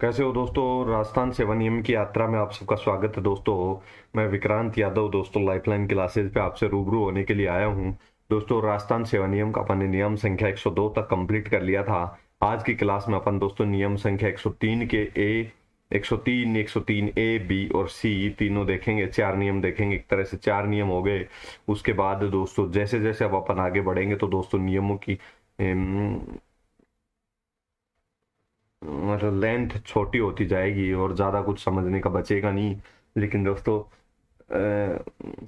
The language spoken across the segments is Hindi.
कैसे हो दोस्तों। राजस्थान सेवा नियम की यात्रा में आप सबका स्वागत है दोस्तों। मैं विक्रांत यादव दोस्तों लाइफलाइन क्लासेस पे आपसे रूबरू होने के लिए आया हूँ। दोस्तों राजस्थान सेवा नियम का अपन ने नियम संख्या 102 तक कंप्लीट कर लिया था। आज की क्लास में अपन दोस्तों नियम संख्या 103 के ए 103 ए बी और सी तीनों देखेंगे। चार नियम देखेंगे, एक तरह से चार नियम हो गए। उसके बाद दोस्तों जैसे जैसे अब अपन आगे बढ़ेंगे तो दोस्तों नियमों की मतलब लेंथ छोटी होती जाएगी और ज़्यादा कुछ समझने का बचेगा नहीं। लेकिन दोस्तों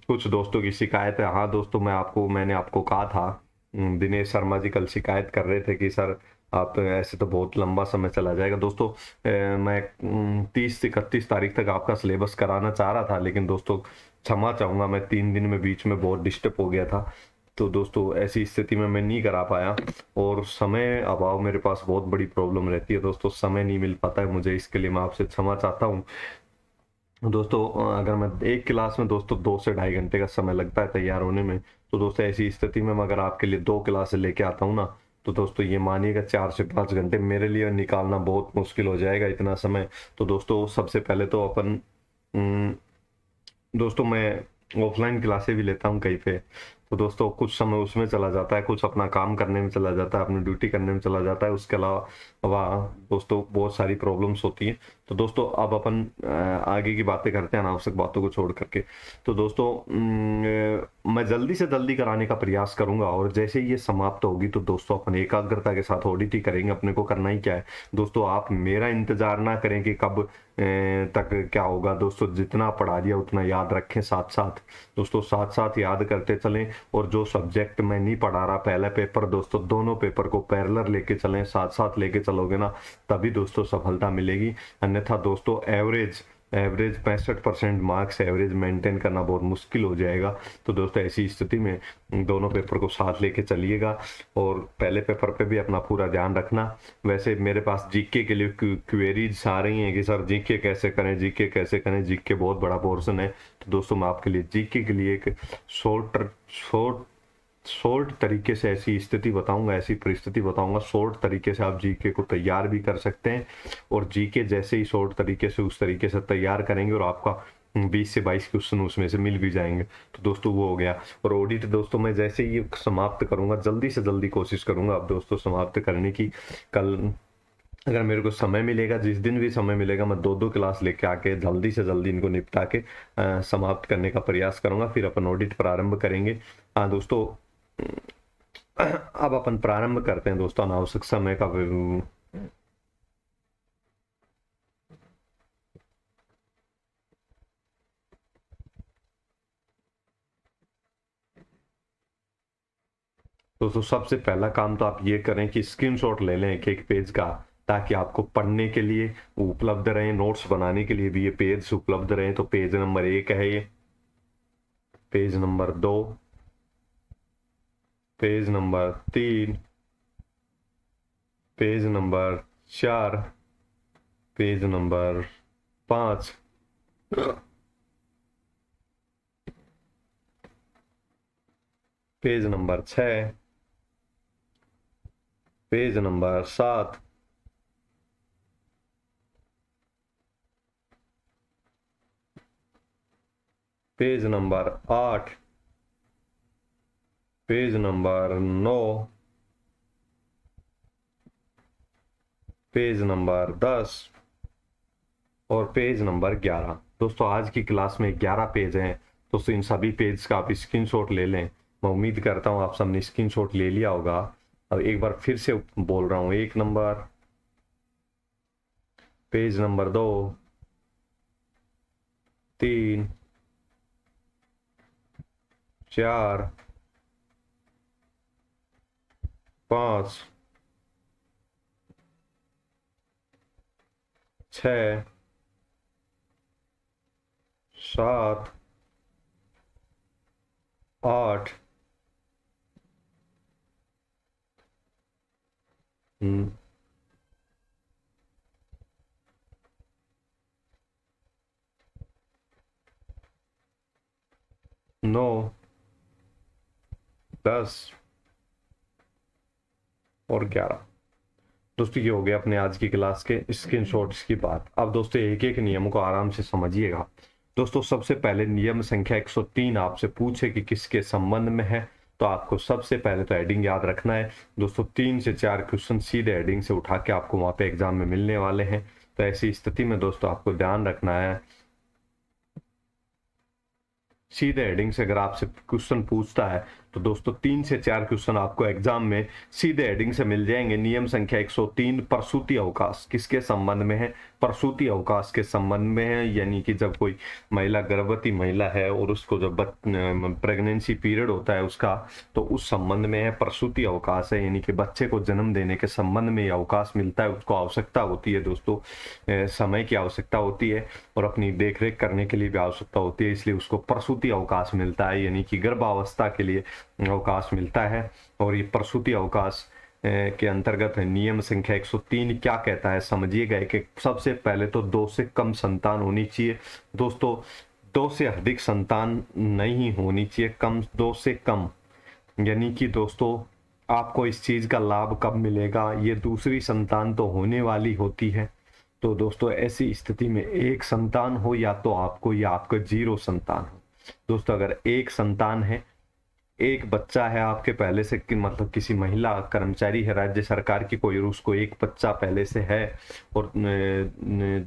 कुछ दोस्तों की शिकायत है। हाँ दोस्तों, मैंने आपको कहा था, दिनेश शर्मा जी कल शिकायत कर रहे थे कि सर आप ऐसे तो बहुत लंबा समय चला जाएगा। दोस्तों मैं 30 से 31 तारीख तक आपका सिलेबस कराना चाह रहा था, लेकिन दोस्तों क्षमा चाहूँगा, मैं 3 दिन में बीच में बहुत डिस्टर्ब हो गया था। तो दोस्तों ऐसी स्थिति में मैं नहीं करा पाया और समय अभाव मेरे पास बहुत बड़ी प्रॉब्लम रहती है दोस्तों, समय नहीं मिल पाता है मुझे। इसके लिए मैं आपसे क्षमा चाहता हूँ दोस्तों। अगर मैं एक क्लास में दोस्तों 2 से ढाई घंटे का समय लगता है तैयार होने में, तो दोस्तों ऐसी स्थिति में मैं अगर आपके लिए 2 क्लासें लेके आता हूँ ना, तो दोस्तों ये मानिएगा 4 से 5 घंटे मेरे लिए निकालना बहुत मुश्किल हो जाएगा, इतना समय। तो दोस्तों सबसे पहले तो अपन दोस्तों मैं ऑफलाइन क्लासेस भी लेता हूँ कहीं पे। तो दोस्तों कुछ समय उसमें चला जाता है, कुछ अपना काम करने में चला जाता है, अपनी ड्यूटी करने में चला जाता है। उसके अलावा दोस्तों बहुत सारी प्रॉब्लम्स होती हैं। तो दोस्तों अब अपन आगे की बातें करते हैं अनावश्यक बातों को छोड़ करके। तो दोस्तों मैं जल्दी से जल्दी कराने का प्रयास करूंगा और जैसे ही ये समाप्त होगी तो दोस्तों अपन एकाग्रता के साथ ऑडिट ही करेंगे। अपने को करना ही क्या है दोस्तों, आप मेरा इंतजार ना करें कि कब तक क्या होगा। दोस्तों जितना पढ़ा दिया उतना याद रखें, साथ साथ दोस्तों साथ साथ याद करते चलें। और जो सब्जेक्ट मैं नहीं पढ़ा रहा पहले पेपर, दोस्तों दोनों पेपर को पैरेलल लेके चलें, साथ साथ लेके चलोगे ना, तभी दोस्तों सफलता मिलेगी। अन्यथा दोस्तों average average 65% marks average maintain करना बहुत मुश्किल हो जाएगा। तो दोस्तों ऐसी स्थिति में दोनों पेपर को साथ लेके चलिएगा और पहले पेपर पे भी अपना पूरा ध्यान रखना। वैसे मेरे पास जीके के लिए क्वेरीज आ रही हैं कि सर जीके कैसे करें, जीके कैसे करें। जीके बहुत बड़ा पोर्शन है, तो दोस्तों मैं आपके लिए जीके के लिए एक शॉर्ट शॉर्ट शॉर्ट तरीके से ऐसी स्थिति बताऊंगा, ऐसी परिस्थिति बताऊंगा, शॉर्ट तरीके से आप जीके को तैयार भी कर सकते हैं। और जीके जैसे ही शॉर्ट तरीके से उस तरीके से तैयार करेंगे और आपका 20 से 22 क्वेश्चन उसमें से मिल भी जाएंगे, तो दोस्तों वो हो गया। और ऑडिट दोस्तों मैं जैसे ही समाप्त करूंगा, जल्दी से जल्दी कोशिश करूंगा अब दोस्तों समाप्त करने की। कल अगर मेरे को समय मिलेगा, जिस दिन भी समय मिलेगा, मैं 2 2 क्लास लेके आके जल्दी से जल्दी इनको निपटा के समाप्त करने का प्रयास करूंगा। फिर अपन ऑडिट प्रारंभ करेंगे। हाँ दोस्तों अब अपन प्रारंभ करते हैं दोस्तों अनावश्यक समय का दोस्तों सबसे पहला काम तो आप ये करें कि स्क्रीनशॉट ले लें एक एक पेज का, ताकि आपको पढ़ने के लिए उपलब्ध रहे, नोट्स बनाने के लिए भी ये पेज उपलब्ध रहे। तो पेज नंबर 1 है ये, page number 2, page number 3, page number 4, page number 5, page number 6, page number 7, page number 8, page number 9, page number 10 और पेज नंबर 11। दोस्तों आज की क्लास में 11 पेज हैं। दोस्तों इन सभी पेज का आप स्क्रीनशॉट ले लें। मैं उम्मीद करता हूँ आप सबने स्क्रीनशॉट ले लिया होगा। अब एक बार फिर से बोल रहा हूँ, 1 नंबर, पेज नंबर 2, 3, 4, 5, 6, 7, 8, हम्म, 9, 10 और 11। दोस्तों ये हो गया अपने आज की क्लास के स्क्रीनशॉट्स की बात। अब दोस्तों एक एक नियम को आराम से समझिएगा। दोस्तों सबसे पहले नियम संख्या 103 आपसे पूछे कि किसके संबंध में है, तो आपको सबसे पहले तो हेडिंग याद रखना है। दोस्तों 3 से 4 क्वेश्चन सीधे हेडिंग से उठा के आपको वहाँ पे एग्जाम में मिलने वाले हैं। तो ऐसी स्थिति में दोस्तों आपको ध्यान रखना है, सीधे हेडिंग से अगर आपसे क्वेश्चन पूछता है तो दोस्तों 3 से 4 क्वेश्चन आपको एग्जाम में सीधे हेडिंग से मिल जाएंगे। नियम संख्या 103 प्रसूति अवकाश किसके संबंध में है, प्रसूति अवकाश के संबंध में है। यानी कि जब कोई महिला गर्भवती महिला है और उसको जब प्रेगनेंसी पीरियड होता है उसका, तो उस संबंध में है। प्रसूति अवकाश है यानी कि बच्चे को जन्म देने के संबंध में अवकाश मिलता है, उसको आवश्यकता होती है दोस्तों, समय की आवश्यकता होती है और अपनी देख रेख करने के लिए भी आवश्यकता होती है, इसलिए उसको प्रसूति अवकाश मिलता है यानी कि गर्भावस्था के लिए अवकाश मिलता है। और ये प्रसूति अवकाश के अंतर्गत है। नियम संख्या 103 क्या कहता है समझिएगा। कि सबसे पहले तो 2 से कम संतान होनी चाहिए दोस्तों, 2 से अधिक संतान नहीं होनी चाहिए, कम 2 से कम। यानी कि दोस्तों आपको इस चीज का लाभ कब मिलेगा, ये दूसरी संतान तो होने वाली होती है। तो दोस्तों ऐसी स्थिति में एक संतान हो या तो आपको, या आपका 0 संतान हो। दोस्तों अगर एक संतान है, एक बच्चा है आपके पहले से कि मतलब किसी महिला कर्मचारी है राज्य सरकार की कोई, और उसको एक बच्चा पहले से है और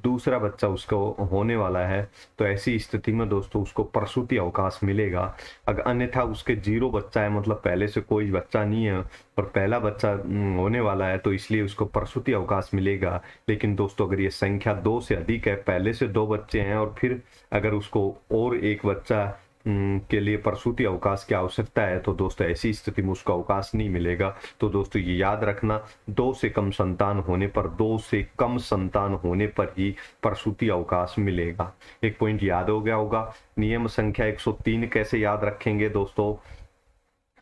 दूसरा बच्चा उसको होने वाला है, तो ऐसी स्थिति में दोस्तों उसको प्रसूति अवकाश मिलेगा। अगर अन्यथा उसके 0 बच्चा है, मतलब पहले से कोई बच्चा नहीं है और पहला बच्चा होने वाला है, तो इसलिए उसको प्रसूति अवकाश मिलेगा। लेकिन दोस्तों अगर ये संख्या 2 से अधिक है, पहले से 2 बच्चे हैं और फिर अगर उसको और एक बच्चा के लिए प्रसूति अवकाश की आवश्यकता है, तो दोस्तों ऐसी स्थिति में उसको अवकाश नहीं मिलेगा। तो दोस्तों ये याद रखना, 2 से कम संतान होने पर, 2 से कम संतान होने पर ही प्रसूति अवकाश मिलेगा। एक पॉइंट याद हो गया होगा। नियम संख्या 103 कैसे याद रखेंगे दोस्तों,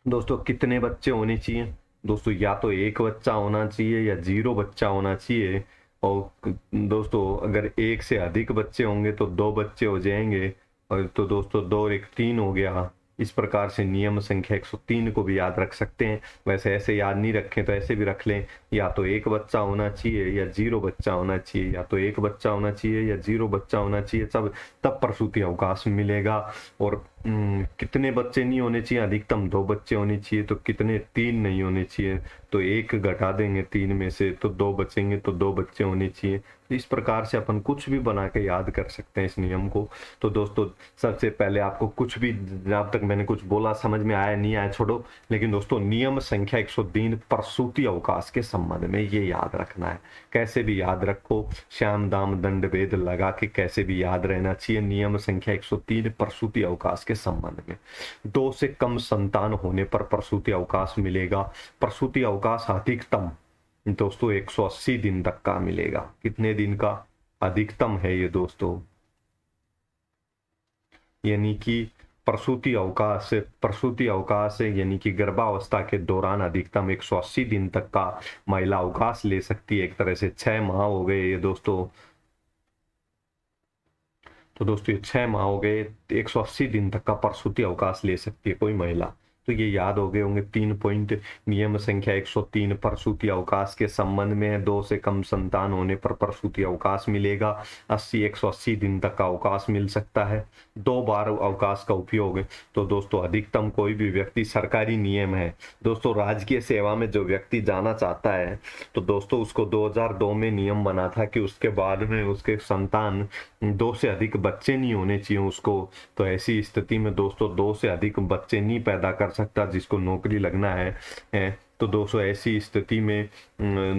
दोस्तों कितने बच्चे होने चाहिए दोस्तों, या तो एक बच्चा होना चाहिए या 0 बच्चा होना चाहिए। और दोस्तों अगर एक से अधिक बच्चे होंगे तो 2 बच्चे हो जाएंगे, और तो दोस्तों 2 और 1 3 हो गया। इस प्रकार से नियम संख्या 103 को भी याद रख सकते हैं। वैसे ऐसे याद नहीं रखें तो ऐसे भी रख लें, या तो एक बच्चा होना चाहिए या 0 बच्चा होना चाहिए, या तो एक बच्चा होना चाहिए या 0 बच्चा होना चाहिए, सब तब प्रसूति अवकाश मिलेगा। और कितने बच्चे नहीं होने चाहिए, अधिकतम 2 बच्चे होने चाहिए। तो कितने, 3 नहीं होने चाहिए, तो 1 घटा देंगे 3 में से तो 2 बचेंगे, तो 2 बच्चे होने चाहिए। इस प्रकार से अपन कुछ भी बना के याद कर सकते हैं इस नियम को। तो दोस्तों सबसे पहले आपको कुछ भी, जब तक मैंने कुछ बोला समझ में आया नहीं आया छोड़ो, लेकिन दोस्तों नियम संख्या 103 प्रसूति अवकाश के संबंध में ये याद रखना है। कैसे भी याद रखो, श्याम दाम दंड भेद लगा के कैसे भी याद रहना चाहिए। नियम संख्या 103 प्रसूति अवकाश के संबंध में 2 से कम संतान होने पर प्रसूति अवकाश मिलेगा। प्रसूति अवकाश अधिकतम दोस्तों 180 दिन तक का मिलेगा। कितने दिन का, अधिकतम है ये दोस्तों, यानी कि प्रसूति अवकाश यानी कि गर्भावस्था के दौरान अधिकतम 180 दिन तक का महिला अवकाश ले सकती है। एक तरह से 6 माह हो गए ये दोस्तों। तो दोस्तों ये 6 माह हो गए, 180 दिन तक का प्रसूति अवकाश ले सकती है कोई महिला। तो ये याद हो गए होंगे 3 पॉइंट। नियम संख्या 103 प्रसूति अवकाश के संबंध में 2 से कम संतान होने पर प्रसूति अवकाश मिलेगा। 180 दिन तक का अवकाश मिल सकता है। 2 बार अवकाश का उपयोग। तो दोस्तों अधिकतम कोई भी व्यक्ति, सरकारी नियम है दोस्तों, राजकीय सेवा में जो व्यक्ति जाना चाहता है, तो दोस्तों उसको 2002 में नियम बना था कि उसके बाद में उसके संतान 2 से अधिक बच्चे नहीं होने चाहिए उसको। तो ऐसी स्थिति में दोस्तों 2 से अधिक बच्चे नहीं पैदा कर सकता जिसको नौकरी लगना है। तो दोस्तों ऐसी स्थिति में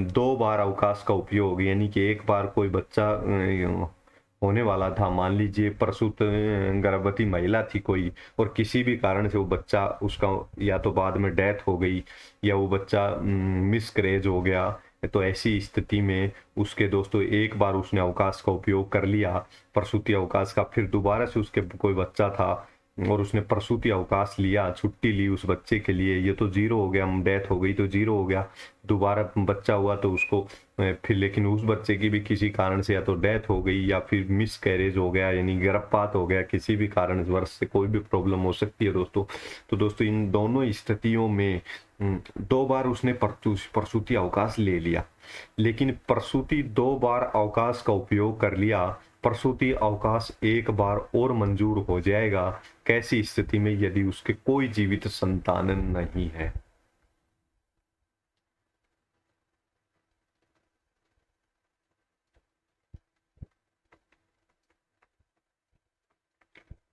2 बार अवकाश का उपयोग, यानी कि एक बार कोई बच्चा होने वाला था, मान लीजिए प्रसूत गर्भवती महिला थी कोई, और किसी भी कारण से वो बच्चा उसका या तो बाद में डेथ हो गई या वो बच्चा मिसकैरेज हो गया, तो ऐसी स्थिति में उसके दोस्तों एक बार उसने अवकाश का उपयोग कर लिया प्रसूति अवकाश का, फिर दोबारा से उसके कोई बच्चा था और उसने प्रसूति अवकाश लिया, छुट्टी ली उस बच्चे के लिए, ये तो जीरो हो गया, डेथ हो गई तो जीरो हो गया। दोबारा बच्चा हुआ तो उसको फिर, लेकिन उस बच्चे की भी किसी कारण से या तो डेथ हो गई या फिर मिस कैरेज हो गया, यानी गर्भपात हो गया, किसी भी कारणवश से कोई भी प्रॉब्लम हो सकती है दोस्तों। तो दोस्तों इन दोनों स्थितियों में 2 बार उसने प्रसूति अवकाश ले लिया, लेकिन प्रसूति 2 बार अवकाश का उपयोग कर लिया, प्रसूति अवकाश 1 बार और मंजूर हो जाएगा। कैसी स्थिति में? यदि उसके कोई जीवित संतान नहीं है।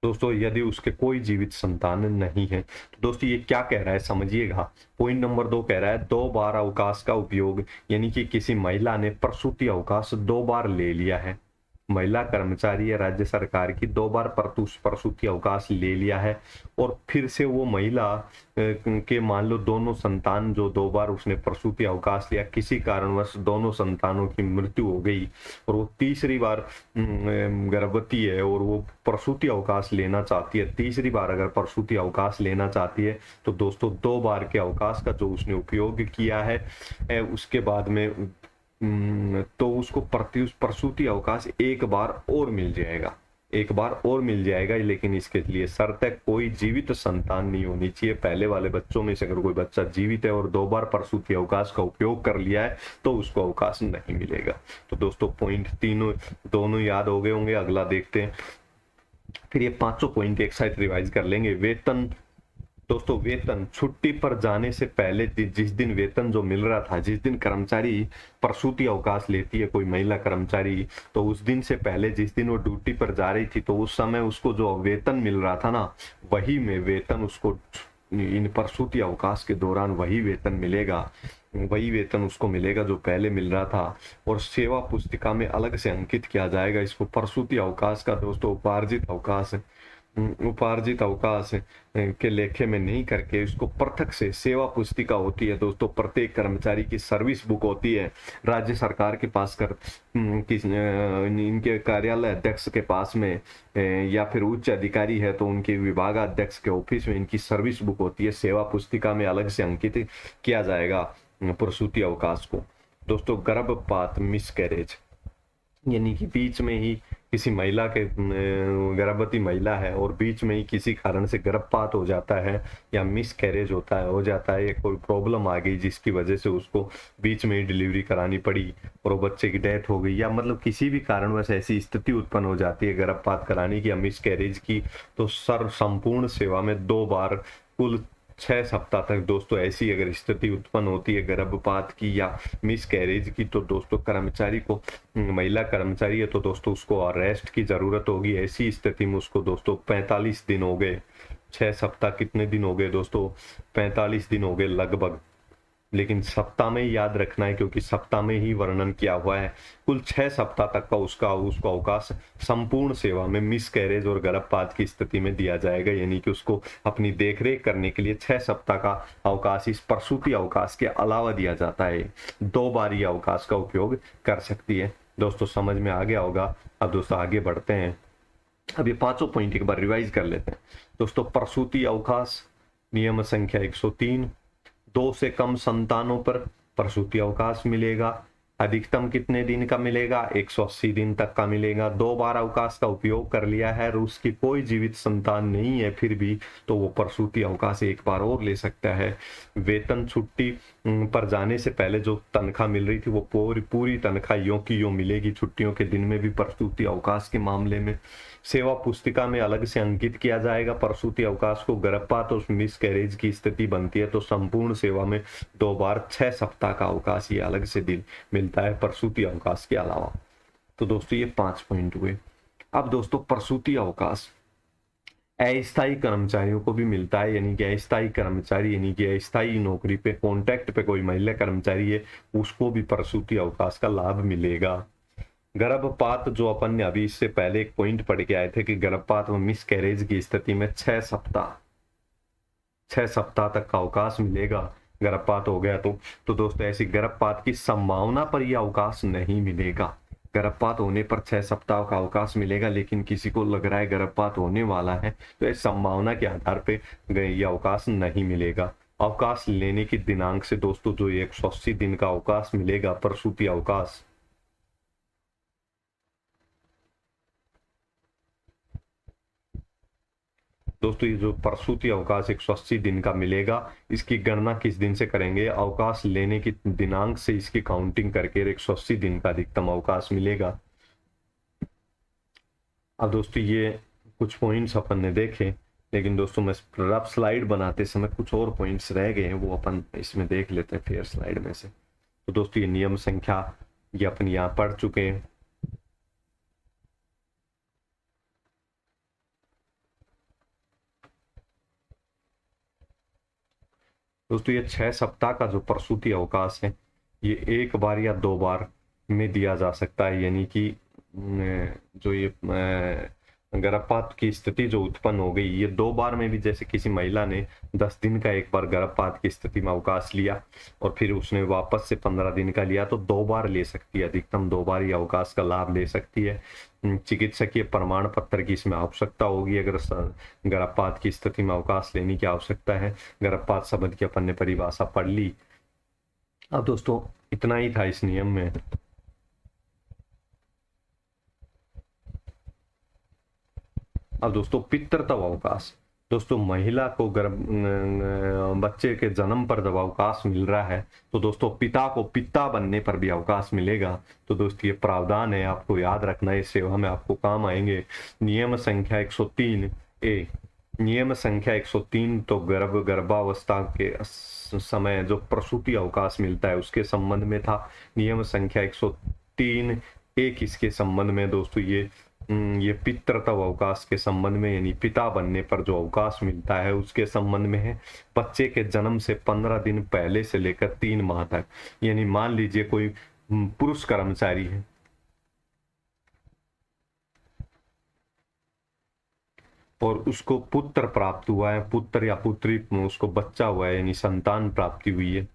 दोस्तों यदि उसके कोई जीवित संतान नहीं है, तो दोस्तों ये क्या कह रहा है समझिएगा। पॉइंट नंबर 2 कह रहा है 2 बार अवकाश का उपयोग, यानी कि किसी महिला ने प्रसूति अवकाश 2 बार ले लिया है। महिला कर्मचारी या राज्य सरकार की 2 बार प्रसूति अवकाश ले लिया है, और फिर से वो महिला के मान लो दोनों संतान, जो 2 बार उसने प्रसूति अवकाश लिया, किसी कारणवश दोनों संतानों की मृत्यु हो गई, और वो तीसरी बार गर्भवती है और वो प्रसूति अवकाश लेना चाहती है, तीसरी बार अगर प्रसूति अवकाश लेना चाहती है, तो दोस्तों 2 बार के अवकाश का जो उसने उपयोग किया है उसके बाद में तो उसको प्रसूति अवकाश 1 बार और मिल जाएगा, 1 बार और मिल जाएगा। लेकिन इसके लिए शर्त है कोई जीवित संतान नहीं होनी चाहिए। पहले वाले बच्चों में से अगर कोई बच्चा जीवित है और 2 बार प्रसूति अवकाश का उपयोग कर लिया है तो उसको अवकाश नहीं मिलेगा। तो दोस्तों पॉइंट दोनों याद हो गए होंगे। अगला देखते हैं, फिर ये 5 पॉइंट एक साथ रिवाइज कर लेंगे। वेतन, दोस्तों वेतन छुट्टी पर जाने से पहले जिस दिन वेतन जो मिल रहा था, जिस दिन कर्मचारी प्रसूति अवकाश लेती है कोई महिला कर्मचारी, तो उस दिन से पहले जिस दिन वो ड्यूटी पर जा रही थी, तो उस समय उसको जो वेतन मिल रहा था ना, वही में वेतन उसको इन प्रसूति अवकाश के दौरान वही वेतन मिलेगा, वही वेतन उसको मिलेगा जो पहले मिल रहा था। और सेवा पुस्तिका में अलग से अंकित किया जाएगा इसको। प्रसूति अवकाश का दोस्तों उपार्जित अवकाश के लेखे में नहीं करके इसको पृथक से सेवा पुस्तिका होती है दोस्तों, प्रत्येक कर्मचारी की सर्विस बुक होती है राज्य सरकार के पास इनके कार्यालय अध्यक्ष के पास में, या फिर उच्च अधिकारी है तो उनके विभागाध्यक्ष के ऑफिस में इनकी सर्विस बुक होती है। सेवा पुस्तिका में अलग से अंकित किया जाएगा प्रसूति अवकाश को। दोस्तों गर्भपात, मिसकैरेज, यानी कि बीच में ही किसी महिला के गर्भवती महिला है और बीच में ही किसी कारण से गर्भपात हो जाता है या मिस कैरेज हो जाता है, या कोई प्रॉब्लम आ गई जिसकी वजह से उसको बीच में ही डिलीवरी करानी पड़ी और वो बच्चे की डेथ हो गई, या मतलब किसी भी कारणवश ऐसी स्थिति उत्पन्न हो जाती है गर्भपात कराने की या मिस कैरेज की, तो संपूर्ण सेवा में 2 बार कुल 6 सप्ताह तक दोस्तों ऐसी अगर स्थिति उत्पन्न होती है गर्भपात की या मिस कैरेज की, तो दोस्तों कर्मचारी को, महिला कर्मचारी है तो दोस्तों उसको अरेस्ट की जरूरत होगी। ऐसी स्थिति में उसको दोस्तों 45 दिन हो गए, 6 सप्ताह कितने दिन हो गए दोस्तों? 45 दिन हो गए लगभग, लेकिन सप्ताह में ही याद रखना है क्योंकि सप्ताह में ही वर्णन किया हुआ है। कुल 6 सप्ताह तक का उसको अवकाश संपूर्ण सेवा में मिस कैरेज और गर्भपात की स्थिति में दिया जाएगा, यानी कि उसको अपनी देखरेख करने के लिए 6 सप्ताह का अवकाश इस प्रसूति अवकाश के अलावा दिया जाता है। 2 बार ये अवकाश का उपयोग कर सकती है। दोस्तों समझ में आ गया होगा। अब दोस्तों आगे बढ़ते हैं, अब ये 5 पॉइंट एक बार रिवाइज कर लेते हैं। दोस्तों प्रसूति अवकाश नियम संख्या 103, 2 से कम संतानों पर प्रसूति अवकाश मिलेगा। अधिकतम कितने दिन का मिलेगा? 180 दिन तक का मिलेगा। 2 बार अवकाश का उपयोग कर लिया है और उसकी कोई जीवित संतान नहीं है फिर भी, तो वो प्रसूति अवकाश 1 बार और ले सकता है। वेतन छुट्टी पर जाने से पहले जो तनख्वाह मिल रही थी वो पूरी तनख्वाह यों की यों मिलेगी छुट्टियों के दिन में भी प्रसूति अवकाश के मामले में। सेवा पुस्तिका में अलग से अंकित किया जाएगा प्रसूति अवकाश को। गर्भपात और मिस कैरेज की स्थिति बनती है तो संपूर्ण सेवा में 2 बार 6 सप्ताह का अवकाश ये अलग से दिन मिलता है प्रसूति अवकाश के अलावा। तो दोस्तों ये 5 पॉइंट हुए। अब दोस्तों प्रसूति अवकाश अस्थायी कर्मचारियों को भी मिलता है, यानी कि अस्थायी कर्मचारी, यानी कि अस्थायी नौकरी पे कॉन्ट्रैक्ट पे कोई महिला कर्मचारी है उसको भी प्रसूति अवकाश का लाभ मिलेगा। गर्भपात जो अपन ने अभी इससे पहले एक पॉइंट पढ़ के आए थे कि गर्भपात व मिस कैरेज की स्थिति में 6 सप्ताह तक का अवकाश मिलेगा गर्भपात हो गया तो दोस्तों ऐसी गर्भपात की संभावना पर यह अवकाश नहीं मिलेगा। गर्भपात होने पर 6 सप्ताह का अवकाश मिलेगा, लेकिन किसी को लग रहा है गर्भपात होने वाला है तो इस संभावना के आधार पे ये अवकाश नहीं मिलेगा। अवकाश लेने की दिनांक से दोस्तों जो 180 दिन का अवकाश मिलेगा, प्रसूति अवकाश, दोस्तों ये जो प्रसूति अवकाश 180 दिन का मिलेगा, इसकी गणना किस दिन से करेंगे? अवकाश लेने की दिनांक से इसकी काउंटिंग करके 180 दिन का अधिकतम अवकाश मिलेगा। अब दोस्तों ये कुछ पॉइंट्स अपन ने देखे, लेकिन दोस्तों मैं रफ स्लाइड बनाते समय कुछ और पॉइंट्स रह गए हैं, वो अपन इसमें देख लेते हैं फिर स्लाइड में से। तो दोस्तों ये नियम संख्या ये अपन यहाँ पढ़ चुके हैं। दोस्तों ये 6 सप्ताह का जो प्रसूति अवकाश है, ये 1 बार या 2 बार में दिया जा सकता है, यानी कि जो ये गर्भपात की स्थिति जो उत्पन्न हो गई, ये 2 बार में भी, जैसे किसी महिला ने 10 दिन का एक बार गर्भपात की स्थिति में अवकाश लिया और फिर उसने वापस से 15 दिन का लिया, तो 2 बार ले सकती है, अधिकतम 2 बार ये अवकाश का लाभ ले सकती है। चिकित्सकीय प्रमाण पत्र की इसमें आवश्यकता होगी अगर गर्भपात की स्थिति में अवकाश लेने की आवश्यकता है। गर्भपात शब्द की अपन ने परिभाषा पढ़ ली। अब दोस्तों इतना ही था इस नियम में। अब दोस्तों पितृत्व अवकाश, दोस्तों महिला को बच्चे के जन्म पर जब अवकाश मिल रहा है तो दोस्तों पिता को पिता बनने पर भी अवकाश मिलेगा। तो दोस्तों ये प्रावधान है, आपको याद रखना है, इस सेवा में आपको काम आएंगे। नियम संख्या 103 ए, नियम संख्या 103 तो गर्भावस्था के समय जो प्रसूति अवकाश मिलता है उसके संबंध में था। नियम संख्या 103 ए किसके संबंध में दोस्तों? ये पितृत्व अवकाश के संबंध में, यानी पिता बनने पर जो अवकाश मिलता है उसके संबंध में है। बच्चे के जन्म से 15 दिन पहले से लेकर 3 माह तक, यानी मान लीजिए कोई पुरुष कर्मचारी है और उसको पुत्र प्राप्त हुआ है, पुत्र या पुत्री, उसको बच्चा हुआ है, यानी संतान प्राप्ति हुई है,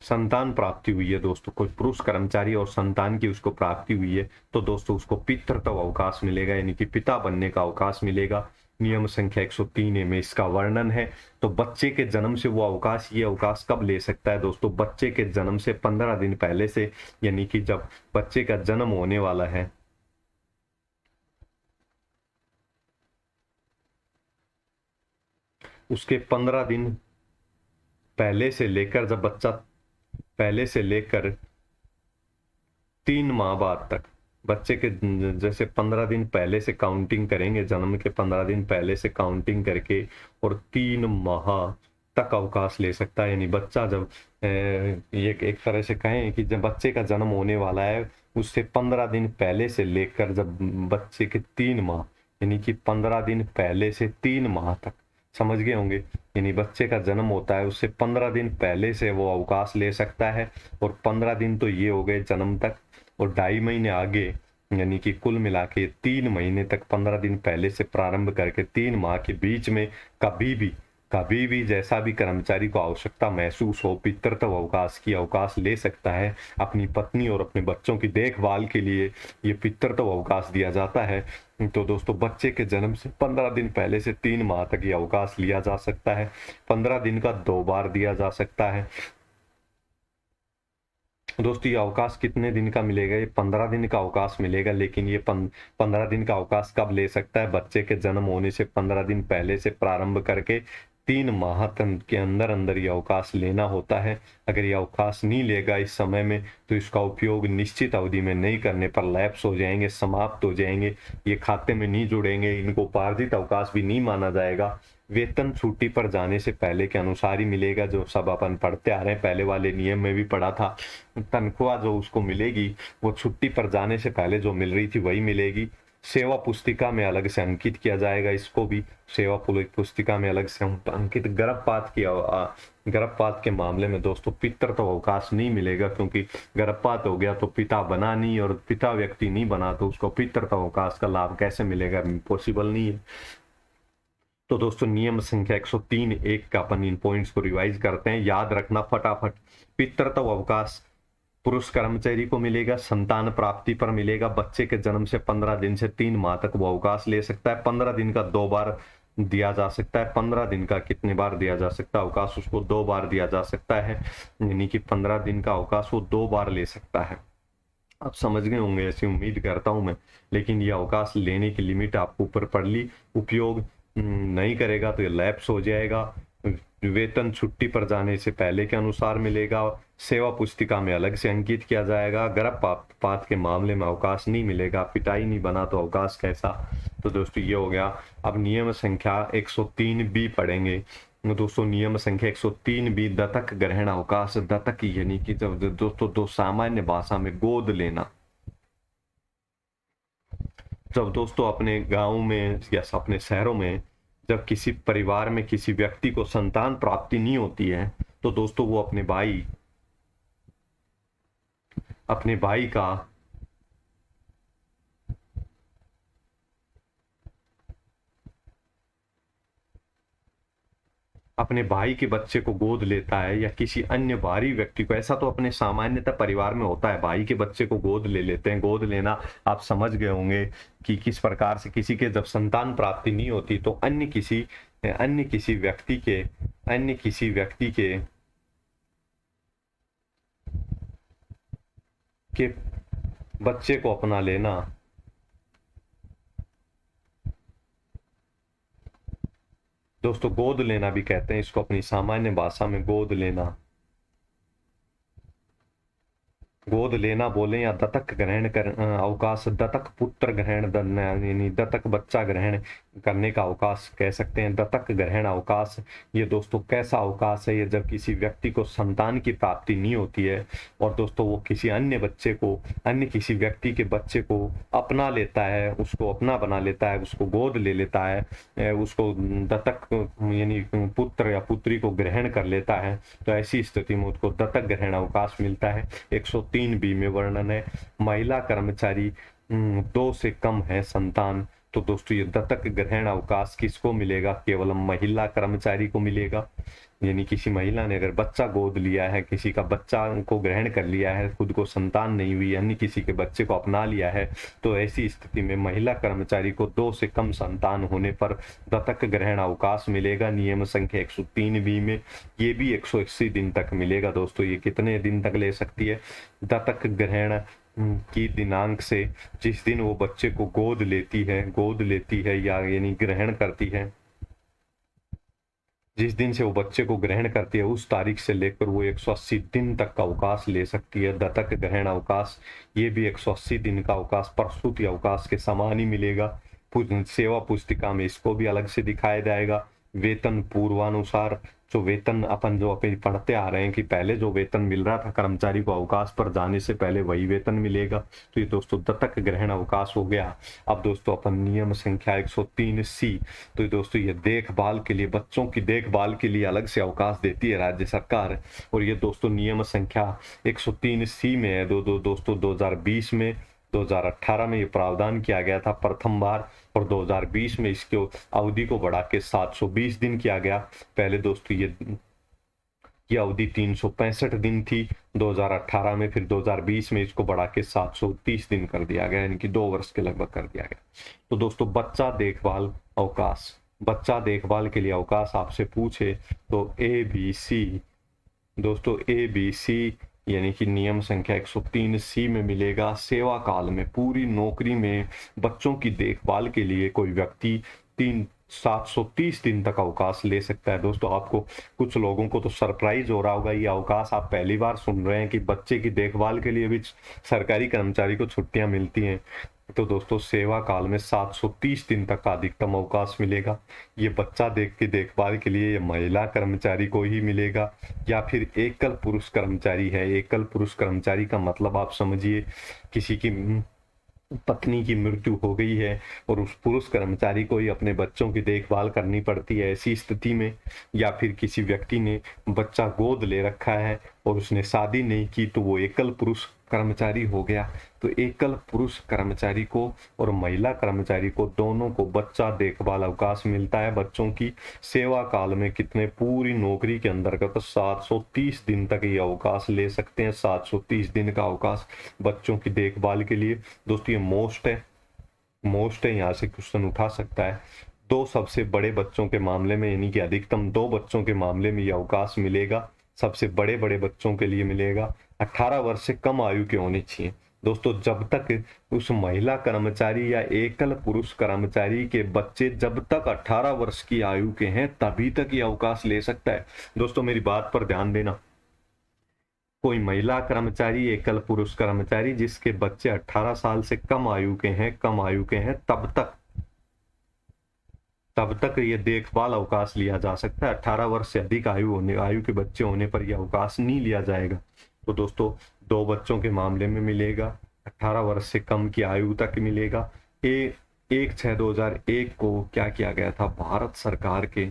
संतान प्राप्ति हुई है दोस्तों, कोई पुरुष कर्मचारी और संतान की उसको प्राप्ति हुई है, तो दोस्तों उसको पितृत्व अवकाश मिलेगा, यानी कि पिता बनने का अवकाश मिलेगा। नियम संख्या 103 में इसका वर्णन है। तो बच्चे के जन्म से वो अवकाश, ये अवकाश कब ले सकता है दोस्तों? बच्चे के जन्म से 15 दिन पहले से, यानी कि जब बच्चे का जन्म होने वाला है उसके 15 दिन पहले से लेकर, जब बच्चा पहले से लेकर 3 माह बाद तक, बच्चे के जैसे 15 दिन पहले से काउंटिंग करेंगे, जन्म के 15 दिन पहले से काउंटिंग करके और 3 माह तक अवकाश ले सकता है। यानी बच्चा जब ये एक तरह से कहें कि जब बच्चे का जन्म होने वाला है उससे 15 दिन पहले से लेकर जब बच्चे के 3 माह, यानी कि 15 दिन पहले से 3 माह तक, समझ गए होंगे, यानी बच्चे का जन्म होता है उससे 15 दिन पहले से वो अवकाश ले सकता है। और 15 दिन तो ये हो गए जन्म तक, और 2.5 महीने आगे, यानी कि कुल मिला के 3 महीने तक 15 दिन पहले से प्रारंभ करके 3 माह के बीच में कभी भी जैसा भी कर्मचारी को आवश्यकता महसूस हो पितृत्व अवकाश की, अवकाश ले सकता है। अपनी पत्नी और अपने बच्चों की देखभाल के लिए ये पितृत्व अवकाश दिया जाता है। तो दोस्तों बच्चे के जन्म से 15 दिन पहले से 3 माह तक ये अवकाश लिया जा सकता है। 15 दिन का 2 बार दिया जा सकता है। दोस्तों ये अवकाश कितने दिन का मिलेगा? ये 15 दिन का अवकाश मिलेगा, लेकिन ये 15 दिन का अवकाश कब ले सकता है? बच्चे के जन्म होने से 15 दिन पहले से प्रारंभ करके 3 माह के अंदर अंदर ये अवकाश लेना होता है। अगर ये अवकाश नहीं लेगा इस समय में तो इसका उपयोग निश्चित अवधि में नहीं करने पर लैप्स हो जाएंगे, समाप्त हो जाएंगे, ये खाते में नहीं जुड़ेंगे, इनको उपार्जित अवकाश भी नहीं माना जाएगा। वेतन छुट्टी पर जाने से पहले के अनुसार ही मिलेगा, जो सब अपन पढ़ते आ रहे हैं, पहले वाले नियम में भी पढ़ा था। तनख्वाह जो उसको मिलेगी वो छुट्टी पर जाने से पहले जो मिल रही थी वही मिलेगी। सेवा पुस्तिका में अलग से अंकित किया जाएगा, इसको भी सेवा पुस्तिका में अलग से अंकित। गर्भपात के मामले में दोस्तों पितृत्व अवकाश नहीं मिलेगा, क्योंकि गर्भपात हो गया तो पिता बना नहीं, और पिता व्यक्ति नहीं बना तो उसको पितृत्व अवकाश का लाभ कैसे मिलेगा? पॉसिबल नहीं है। तो दोस्तों नियम संख्या 103(1) का अपन इन पॉइंट्स को रिवाइज करते हैं, याद रखना फटाफट। पितृत्व अवकाश पुरुष कर्मचारी को मिलेगा संतान प्राप्ति पर मिलेगा, बच्चे के जन्म से 15 दिन से 3 माह तक वो अवकाश ले सकता है। 15 दिन का 2 बार दिया जा सकता है। 15 दिन का कितने बार दिया जा सकता है अवकाश, उसको 2 बार दिया जा सकता है, यानी कि 15 दिन का अवकाश वो 2 बार ले सकता है। आप समझ गए होंगे ऐसी उम्मीद करता हूं मैं। लेकिन ये अवकाश लेने की लिमिट आपको ऊपर पड़ ली, उपयोग नहीं करेगा तो ये लैप्स हो जाएगा। वेतन छुट्टी पर जाने से पहले के अनुसार मिलेगा, सेवा पुस्तिका में अलग से अंकित किया जाएगा। गर्भपात के मामले में अवकाश नहीं मिलेगा, पिटाई नहीं बना तो अवकाश कैसा। तो दोस्तों ये हो गया। अब नियम संख्या 103 बी पढ़ेंगे। दोस्तों नियम संख्या 103 बी दत्तक ग्रहण अवकाश। दत्तक यानी कि जब दोस्तों दो सामान्य भाषा में गोद लेना। जब दोस्तों अपने गांव में या अपने शहरों में जब किसी परिवार में किसी व्यक्ति को संतान प्राप्ति नहीं होती है तो दोस्तों वो अपने भाई के बच्चे को गोद लेता है या किसी अन्य बाहरी व्यक्ति को। ऐसा तो अपने सामान्यतः परिवार में होता है, भाई के बच्चे को गोद ले लेते हैं। गोद लेना आप समझ गए होंगे कि किस प्रकार से किसी के जब संतान प्राप्ति नहीं होती तो अन्य किसी व्यक्ति के बच्चे को अपना लेना। दोस्तों गोद लेना भी कहते हैं इसको, अपनी सामान्य भाषा में गोद लेना। गोद लेना बोले या दत्तक ग्रहण कर अवकाश, दत्तक पुत्र ग्रहण यानी दत्तक बच्चा ग्रहण करने का अवकाश कह सकते हैं। दत्तक ग्रहण अवकाश ये दोस्तों कैसा अवकाश है, ये जब किसी व्यक्ति को संतान की प्राप्ति नहीं होती है और दोस्तों वो किसी किसी व्यक्ति के बच्चे को अपना लेता है, उसको अपना बना लेता है, उसको गोद ले लेता है, उसको दत्तक यानी पुत्र या पुत्री को ग्रहण कर लेता है। तो ऐसी स्थिति में उसको दत्तक ग्रहण अवकाश मिलता है। 103 बी में वर्णन है महिला कर्मचारी 2 से कम है संतान। तो दोस्तों ये दत्तक ग्रहण अवकाश किसको मिलेगा, केवल महिला कर्मचारी को मिलेगा। यानी किसी महिला ने अगर बच्चा गोद लिया है, किसी का बच्चा को ग्रहण कर लिया है, खुद को संतान नहीं हुई अन्य किसी के बच्चे को अपना लिया है, तो ऐसी स्थिति में महिला कर्मचारी को 2 से कम संतान होने पर दत्तक ग्रहण अवकाश मिलेगा। नियम संख्या 103 बी में ये भी 180 दिन तक मिलेगा। दोस्तों ये कितने दिन तक ले सकती है, दत्तक ग्रहण की दिनांक से जिस दिन वो बच्चे को गोद लेती है या यानी ग्रहण करती है, जिस दिन से वो बच्चे को ग्रहण करती है उस तारीख से लेकर वो 180 दिन तक का अवकाश ले सकती है। दत्तक ग्रहण अवकाश ये भी 180 दिन का अवकाश प्रसूति अवकाश के समान ही मिलेगा। सेवा पुस्तिका में इसको भी अलग से दिखाया जाएगा। वेतन पूर्वानुसार जो वेतन अपन पढ़ते आ रहे हैं कि पहले जो वेतन मिल रहा था कर्मचारी को अवकाश पर जाने से पहले वही वेतन मिलेगा। तो ये दोस्तों दत्तक ग्रहण अवकाश हो गया। अब दोस्तों अपन नियम संख्या 103 सी, तो ये दोस्तों ये देखभाल के लिए, बच्चों की देखभाल के लिए अलग से अवकाश देती है राज्य सरकार। और ये दोस्तों नियम संख्या 103 सी में है। दोस्तों 2020 में 2018 में ये प्रावधान किया गया था प्रथम बार, और 2020 में इसकी अवधि को बढ़ा के 720 दिन किया गया। पहले दोस्तों ये अवधि 365 दिन थी 2018 में, फिर 2020 में इसको बढ़ा के 730 दिन कर दिया गया, यानी कि 2 वर्ष के लगभग कर दिया गया। तो दोस्तों बच्चा देखभाल अवकाश, बच्चा देखभाल के लिए अवकाश आपसे पूछे तो ABC, दोस्तों ABC यानी कि नियम संख्या 103 सी में मिलेगा। सेवा काल में पूरी नौकरी में बच्चों की देखभाल के लिए कोई व्यक्ति 730 दिन तक अवकाश ले सकता है। दोस्तों आपको कुछ लोगों को तो सरप्राइज हो रहा होगा, ये अवकाश आप पहली बार सुन रहे हैं कि बच्चे की देखभाल के लिए भी सरकारी कर्मचारी को छुट्टियां मिलती हैं। तो दोस्तों सेवा काल में 730 दिन तक का अधिकतम अवकाश मिलेगा। ये बच्चा की देखभाल के लिए ये महिला कर्मचारी को ही मिलेगा या फिर एकल पुरुष कर्मचारी है। एकल पुरुष कर्मचारी का मतलब आप समझिए किसी की पत्नी की मृत्यु हो गई है और उस पुरुष कर्मचारी को ही अपने बच्चों की देखभाल करनी पड़ती है ऐसी स्थिति में, या फिर किसी व्यक्ति ने बच्चा गोद ले रखा है और उसने शादी नहीं की तो वो एकल पुरुष कर्मचारी हो गया, तो एकल पुरुष कर्मचारी को और महिला कर्मचारी को दोनों को बच्चा देखभाल अवकाश मिलता है। बच्चों की सेवा काल में कितने, पूरी नौकरी के अंतर्गत 730 दिन तक ये अवकाश ले सकते हैं। 730 दिन का अवकाश बच्चों की देखभाल के लिए। दोस्तों ये मोस्ट है, यहाँ से क्वेश्चन उठा सकता है। दो सबसे बड़े बच्चों के मामले में, यानी कि अधिकतम 2 बच्चों के मामले में यह अवकाश मिलेगा। सबसे बड़े बच्चों के लिए मिलेगा। 18 वर्ष से कम आयु के होने चाहिए। दोस्तों जब तक उस महिला कर्मचारी या एकल पुरुष कर्मचारी के बच्चे जब तक 18 वर्ष की आयु के हैं तभी तक ये अवकाश ले सकता है। दोस्तों मेरी बात पर ध्यान देना, कोई महिला कर्मचारी, एकल पुरुष कर्मचारी जिसके बच्चे 18 साल से कम आयु के हैं, तब तक ये देखभाल अवकाश लिया जा सकता है। 18 वर्ष से अधिक आयु के बच्चे होने पर यह अवकाश नहीं लिया जाएगा। तो दोस्तों 2 बच्चों के मामले में मिलेगा, 18 वर्ष से कम की आयु तक मिलेगा। 1/6/2001 को क्या किया गया था, भारत सरकार के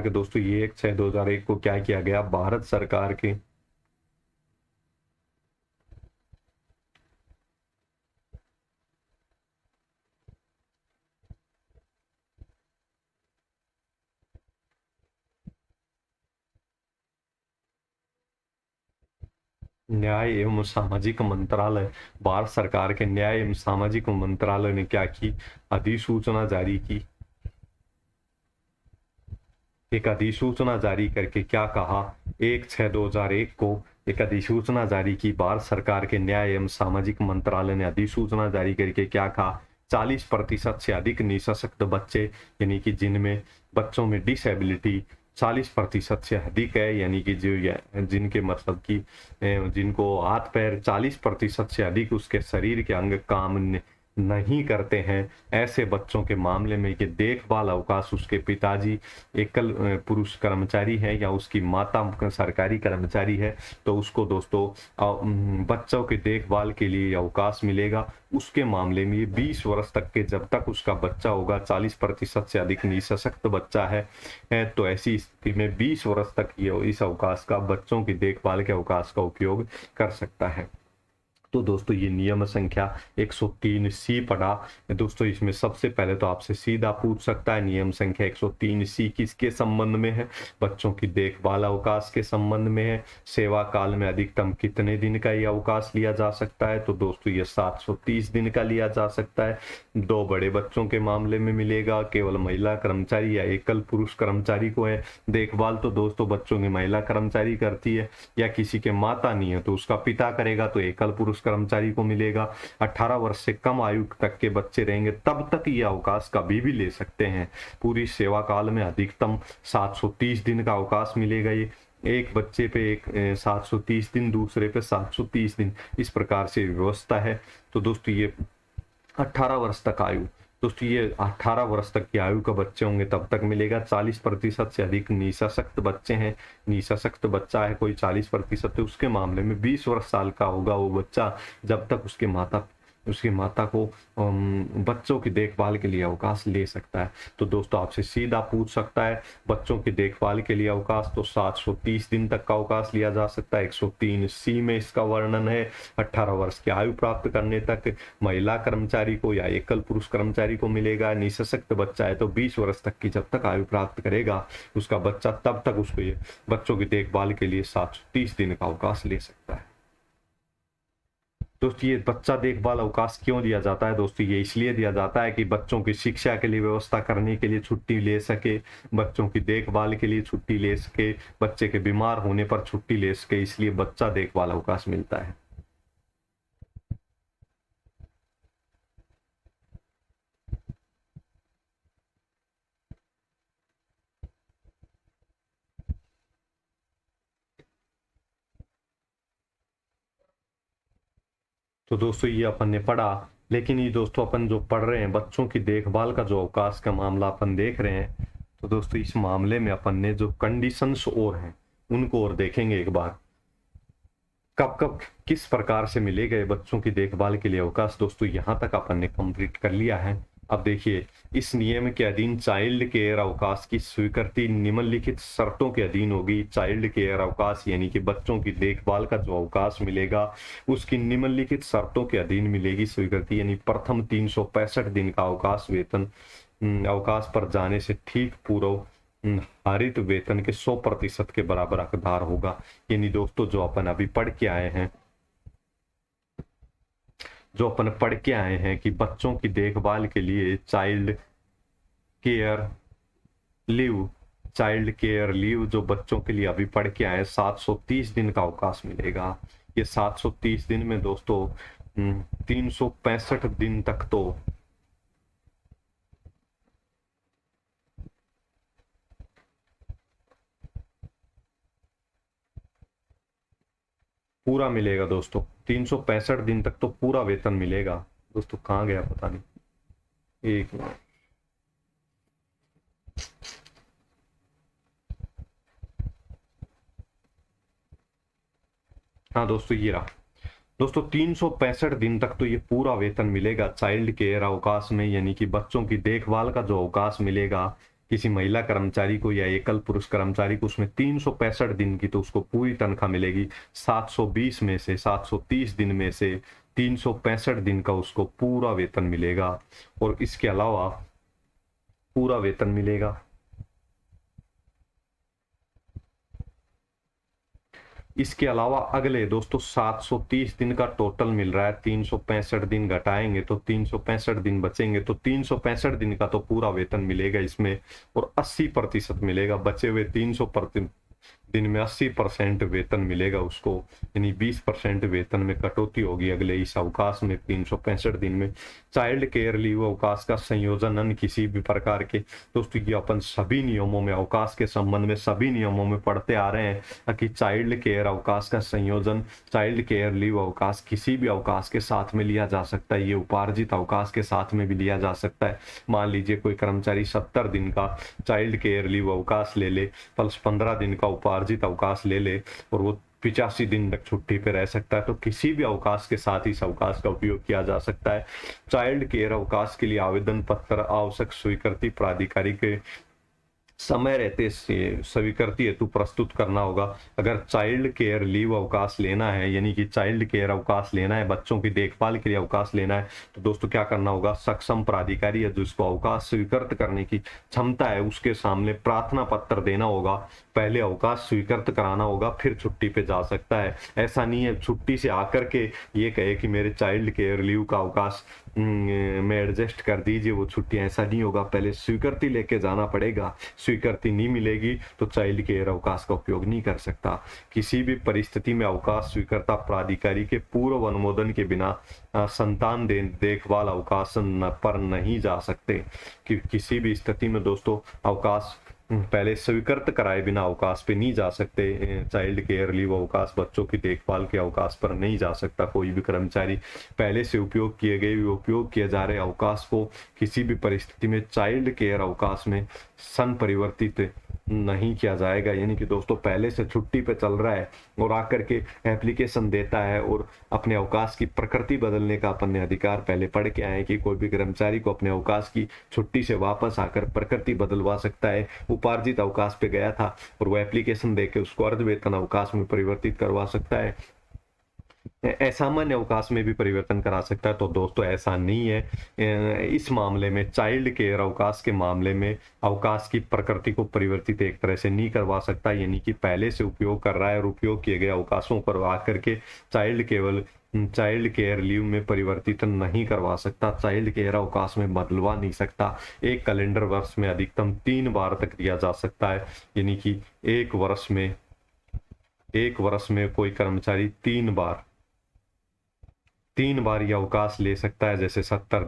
दोस्तों, ये 1/6/2001 को क्या किया गया, भारत सरकार के न्याय एवं सामाजिक मंत्रालय, भारत सरकार के न्याय एवं सामाजिक मंत्रालय ने क्या की, अधिसूचना जारी की। एक अधिसूचना जारी करके क्या कहा, 1/6/2001 को एक अधिसूचना जारी की। भारत सरकार के न्याय एवं सामाजिक मंत्रालय ने अधिसूचना जारी करके क्या कहा, 40% से अधिक निःसशक्त बच्चे, यानी कि जिनमें बच्चों में डिसेबिलिटी 40% से अधिक है, यानी कि जिनके मतलब कि जिनको हाथ पैर 40% से अधिक उसके शरीर के अंग काम नहीं करते हैं, ऐसे बच्चों के मामले में ये देखभाल अवकाश उसके पिताजी एकल पुरुष कर्मचारी है या उसकी माता सरकारी कर्मचारी है, तो उसको दोस्तों बच्चों के देखभाल के लिए अवकाश मिलेगा। उसके मामले में ये 20 वर्ष तक के, जब तक उसका बच्चा होगा, 40% से अधिक निःसशक्त बच्चा है तो ऐसी स्थिति में 20 वर्ष तक ये इस अवकाश का, बच्चों की देखभाल के अवकाश का उपयोग कर सकता है। तो दोस्तों ये नियम संख्या 103C पढ़ा। दोस्तों इसमें सबसे पहले तो आपसे सीधा पूछ सकता है, नियम संख्या 103C किसके संबंध में है, बच्चों की देखभाल अवकाश के संबंध में है। सेवा काल में अधिकतम कितने दिन का ये अवकाश लिया जा सकता है, तो दोस्तों ये 730 दिन का लिया जा सकता है। 2 बड़े बच्चों के मामले में मिलेगा, केवल महिला कर्मचारी या एकल पुरुष कर्मचारी को है देखभाल, तो दोस्तों बच्चों की महिला कर्मचारी करती है, या किसी के माता नहीं है तो उसका पिता करेगा, तो एकल पुरुष कर्मचारी को मिलेगा। 18 वर्ष से कम आयु तक के बच्चे रहेंगे तब तक ये अवकाश कभी भी ले सकते हैं। पूरी सेवा काल में अधिकतम 730 दिन का अवकाश मिलेगा। ये एक बच्चे पे 730 दिन, दूसरे पे 730 दिन, इस प्रकार से व्यवस्था है। तो दोस्तों ये 18 वर्ष तक आयु, दोस्तों ये 18 वर्ष तक की आयु का बच्चे होंगे तब तक मिलेगा। 40% से अधिक निःसशक्त बच्चे हैं, निःसशक्त बच्चा है कोई 40%, तो उसके मामले में 20 वर्ष साल का होगा वो बच्चा, जब तक उसकी माता को बच्चों की देखभाल के लिए अवकाश ले सकता है। तो दोस्तों आपसे सीधा पूछ सकता है, बच्चों की देखभाल के लिए अवकाश, तो 730 दिन तक का अवकाश लिया जा सकता है। 103C में इसका वर्णन है। 18 वर्ष की आयु प्राप्त करने तक महिला कर्मचारी को या एकल पुरुष कर्मचारी को मिलेगा। निःसशक्त बच्चा है तो 20 वर्ष तक की जब तक आयु प्राप्त करेगा उसका बच्चा, तब तक उसको ये बच्चों की देखभाल के लिए 730 दिन का अवकाश ले सकता है। दोस्तों ये बच्चा देखभाल अवकाश क्यों दिया जाता है, दोस्तों ये इसलिए दिया जाता है कि बच्चों की शिक्षा के लिए व्यवस्था करने के लिए छुट्टी ले सके, बच्चों की देखभाल के लिए छुट्टी ले सके, बच्चे के बीमार होने पर छुट्टी ले सके, इसलिए बच्चा देखभाल अवकाश मिलता है। तो दोस्तों ये अपन ने पढ़ा, लेकिन ये दोस्तों अपन जो पढ़ रहे हैं बच्चों की देखभाल का जो अवकाश का मामला अपन देख रहे हैं, तो दोस्तों इस मामले में अपन ने जो कंडीशंस और हैं उनको और देखेंगे एक बार, कब कब किस प्रकार से मिलेगा बच्चों की देखभाल के लिए अवकाश। दोस्तों यहाँ तक अपन ने कंप्लीट कर लिया है। अब देखिए, इस नियम के अधीन चाइल्ड केयर अवकाश की स्वीकृति निम्नलिखित शर्तों के अधीन होगी। चाइल्ड केयर अवकाश यानी कि बच्चों की देखभाल का जो अवकाश मिलेगा उसकी निम्नलिखित शर्तों के अधीन मिलेगी स्वीकृति। यानी प्रथम 365 दिन का अवकाश वेतन अवकाश पर जाने से ठीक पूर्व हरित वेतन के 100% के बराबर हकदार होगा। यानी दोस्तों जो अपन पढ़ के आए हैं कि बच्चों की देखभाल के लिए care leave child care leave जो बच्चों के लिए अभी पढ़ के आए 730 दिन का अवकाश मिलेगा। ये 730 दिन में दोस्तों 365 दिन तक तो पूरा मिलेगा दोस्तों। 365 दिन तक तो पूरा वेतन मिलेगा। दोस्तों कहाँ गया पता नहीं, एक मिनट। हाँ दोस्तों ये रहा। दोस्तों 365 दिन तक तो ये पूरा वेतन मिलेगा चाइल्ड केयर अवकाश में। यानी कि बच्चों की देखभाल का जो अवकाश मिलेगा किसी महिला कर्मचारी को या एकल पुरुष कर्मचारी को, उसमें 365 दिन की तो उसको पूरी तनख्वाह मिलेगी। 720 में से 730 दिन में से 365 दिन का उसको पूरा वेतन मिलेगा। और इसके अलावा पूरा वेतन मिलेगा। इसके अलावा अगले दोस्तों 730 दिन का टोटल मिल रहा है। 365 दिन घटाएंगे तो 365 दिन बचेंगे, तो 365 दिन का तो पूरा वेतन मिलेगा इसमें। और 80% मिलेगा। बचे हुए 300 दिन में 80% वेतन मिलेगा उसको। यानी 20% वेतन में कटौती होगी अगले इस अवकाश में 365 दिन में। चाइल्ड केयर लीव अवकाश का संयोजन अन्य किसी भी प्रकार के, दोस्तों ये अपन सभी नियमों में अवकाश के संबंध में सभी नियमों में पढ़ते आ रहे हैं कि चाइल्ड केयर अवकाश का संयोजन चाइल्ड केयर लीव अवकाश किसी भी अवकाश के साथ में लिया जा सकता है। ये उपार्जित अवकाश के साथ में भी लिया जा सकता है। मान लीजिए कोई कर्मचारी 70 दिन का चाइल्ड केयर लीव अवकाश ले ले प्लस 15 दिन का उपार्जित अवकाश ले ले और वो 85 दिन तक छुट्टी पे रह सकता है, तो किसी भी अवकाश के साथ इस अवकाश का उपयोग किया जा सकता है। चाइल्ड केयर अवकाश के लिए आवेदन पत्र आवश्यक स्वीकृति प्राधिकारी के समय रहते स्वीकृति हेतु प्रस्तुत करना होगा। अगर चाइल्ड केयर लीव अवकाश लेना है यानी कि चाइल्ड केयर अवकाश लेना है, बच्चों की देखभाल के लिए अवकाश लेना है, तो दोस्तों क्या करना होगा, सक्षम प्राधिकारी या जिसको अवकाश स्वीकृत करने की क्षमता है उसके सामने प्रार्थना पत्र देना होगा। पहले अवकाश स्वीकृत कराना होगा फिर छुट्टी पे जा सकता है। ऐसा नहीं है छुट्टी से आकर के ये कहे कि मेरे चाइल्ड केयर लीव का अवकाश में एडजस्ट कर दीजिए वो छुट्टी, ऐसा नहीं होगा। पहले स्वीकृति लेके जाना पड़ेगा। स्वीकृति नहीं मिलेगी तो चाइल्ड केयर अवकाश का उपयोग नहीं कर सकता। किसी भी परिस्थिति में अवकाश स्वीकर्ता प्राधिकारी के पूर्व अनुमोदन के बिना संतान देखभाल अवकाश पर नहीं जा सकते। कि किसी भी स्थिति में दोस्तों अवकाश पहले स्वीकृत कराए बिना अवकाश पे नहीं जा सकते। चाइल्ड केयर लीव अवकाश बच्चों की देखभाल के अवकाश पर नहीं जा सकता कोई भी कर्मचारी। पहले से उपयोग किए जा रहे अवकाश को किसी भी परिस्थिति में चाइल्ड केयर अवकाश में संपरिवर्तित नहीं किया जाएगा। यानी कि दोस्तों पहले से छुट्टी पे चल रहा है और आकर के एप्लीकेशन देता है और अपने अवकाश की प्रकृति बदलने का अपन ने अधिकार पहले पढ़ के आए कि कोई भी कर्मचारी को अपने अवकाश की छुट्टी से वापस आकर प्रकृति बदलवा सकता है। उपार्जित अवकाश पे गया था और वो एप्लीकेशन देके उसको अर्ध वेतन अवकाश में परिवर्तित करवा सकता है, असामान्य अवकाश में भी परिवर्तन करा सकता है। तो दोस्तों ऐसा नहीं है। इस मामले में चाइल्ड केयर अवकाश के मामले में अवकाश की प्रकृति को परिवर्तित एक तरह से नहीं करवा सकता। यानी कि पहले से उपयोग कर रहा है और उपयोग किए गए अवकाशों पर आकर के चाइल्ड केयर लीव में परिवर्तित नहीं करवा सकता। चाइल्ड केयर अवकाश में बदलवा नहीं सकता। एक कैलेंडर वर्ष में अधिकतम 3 बार तक दिया जा सकता है। यानी कि एक वर्ष में कोई कर्मचारी 3 बार ये अवकाश ले सकता है। जैसे 70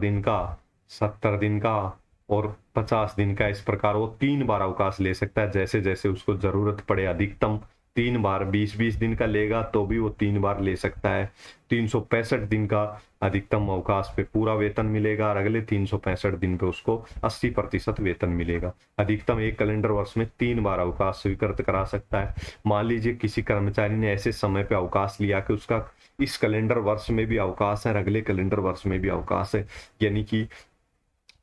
दिन का और 50 दिन का, इस प्रकार वो 3 बार अवकाश ले सकता है जैसे जैसे उसको जरूरत पड़े। अधिकतम 3 बार 20-20 दिन का लेगा तो भी वो 3 बार ले सकता है। 365 दिन का अधिकतम अवकाश पे पूरा वेतन मिलेगा और अगले 365 दिन पे उसको 80% वेतन मिलेगा। अधिकतम एक कैलेंडर वर्ष में 3 बार अवकाश स्वीकृत करा सकता है। मान लीजिए किसी कर्मचारी ने ऐसे समय पे अवकाश लिया कि उसका इस कैलेंडर वर्ष में भी अवकाश है और अगले कैलेंडर वर्ष में भी अवकाश है, यानी कि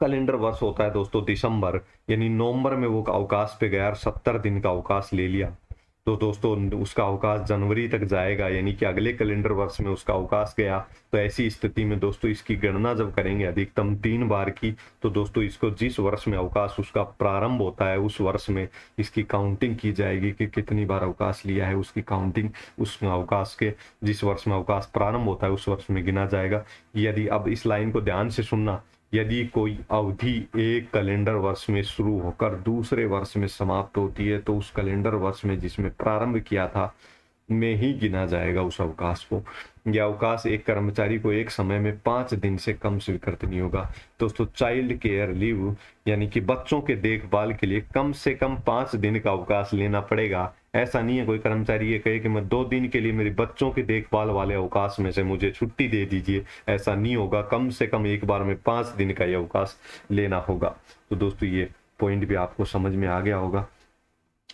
कैलेंडर वर्ष होता है दोस्तों दिसंबर, यानी नवंबर में वो अवकाश पे गया और 70 दिन का अवकाश ले लिया, तो दोस्तों उसका अवकाश जनवरी तक जाएगा, यानी कि अगले कैलेंडर वर्ष में उसका अवकाश गया। तो ऐसी स्थिति में दोस्तों इसकी गणना जब करेंगे अधिकतम 3 बार की, तो दोस्तों इसको जिस वर्ष में अवकाश उसका प्रारंभ होता है उस वर्ष में इसकी काउंटिंग की जाएगी कि कितनी बार अवकाश लिया है, उसकी काउंटिंग उस अवकाश के जिस वर्ष में अवकाश प्रारंभ होता है उस वर्ष में गिना जाएगा। यदि अब इस लाइन को ध्यान से सुनना, यदि कोई अवधि एक कैलेंडर वर्ष में शुरू होकर दूसरे वर्ष में समाप्त होती है तो उस कैलेंडर वर्ष में जिसमें प्रारंभ किया था में ही गिना जाएगा उस अवकाश को। यह अवकाश एक कर्मचारी को एक समय में 5 दिन से कम स्वीकृत नहीं होगा। दोस्तों चाइल्ड केयर लीव यानी कि बच्चों के देखभाल के लिए कम से कम 5 दिन का अवकाश लेना पड़ेगा। ऐसा नहीं है कोई कर्मचारी ये कहे कि मैं 2 दिन के लिए मेरी बच्चों के देखभाल वाले अवकाश में से मुझे छुट्टी दे दीजिए, ऐसा नहीं होगा। कम से कम एक बार में 5 दिन का ये अवकाश लेना होगा। तो दोस्तों ये पॉइंट भी आपको समझ में आ गया होगा।